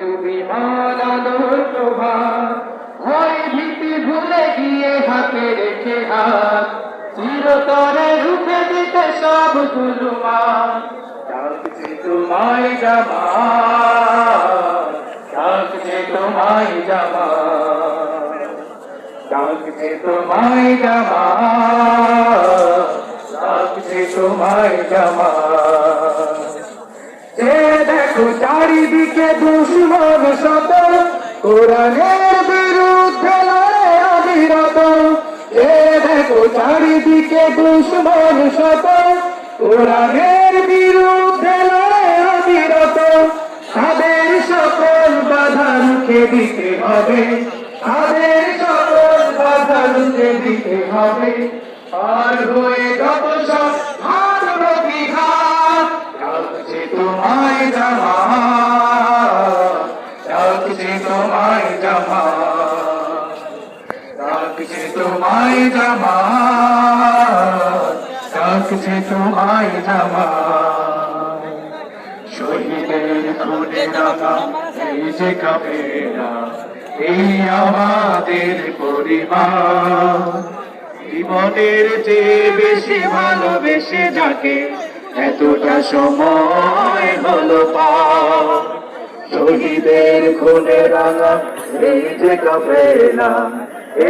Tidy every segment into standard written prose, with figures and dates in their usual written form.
শিশু বিমান আলোর প্রভাত, ভয় ভীতি ভুলে গিয়ে হাতে রেখে হাত, চিরতরে রুখে দিতে সব জুলুমান। ডাকছে তোমায় জামাত, ডাকছে তোমায় জামাত, ডাকছে তোমায় জামাত, ডাকছে তোমায় জামাত। যে দেখো চারিদিকে দুশ্মন শত, কোরআনের বিরুদ্ধে লড়ে অবিরত। যে দেখো চারিদিকে দুশ্মন শত, কোরআনের বিরুদ্ধে লড়ে অবিরত। তাদের সকল বাধা রুখে দিতে হবে, তাদের সকল বাধা রুখে দিতে হবে। আর হয়ে যত সব হাত প্রতিঘাত, ডাকছে তোমায় জামাত, ডাকছে তোমায় জামাত, ডাকছে তোমায় জামাত, ডাকছে তোমায় জামাত। শহীদের খুনে রাখা এই যে কাফেরা, এই আমাদের পরিবার। জীবনের চেয়ে বেশি ভালোবেসে যাকে এতটা সময় হলো পার, শহীদের খুনে রাঙা এই যে কাফেলা,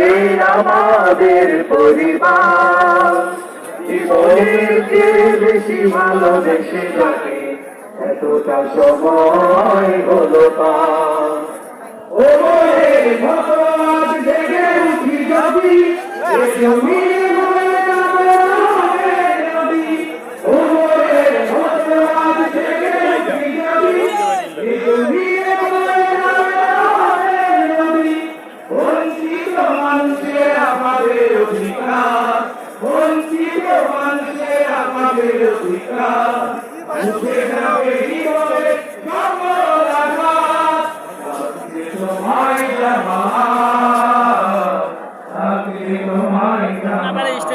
এই আমাদের পরিবার। জীবনের চেয়ে বেশি ভালোবেসে যাকে এতটা সময় হলো পার। ও মনের মতো আজ জেগে উঠি যদি, জমির মনে নামে নবী। ও মনের মতো আজ জেগে উঠি যদি, জমির মনে নামে নবী। বঞ্চিত মানুষের আমাদের অধিকার, বঞ্চিত মানুষের আমাদের অধিকার। মুখে যাবে হৃদয়ে সকল আঘাত, ডাকছে তোমায় জামাত, ডাকছে তোমায় জামাত।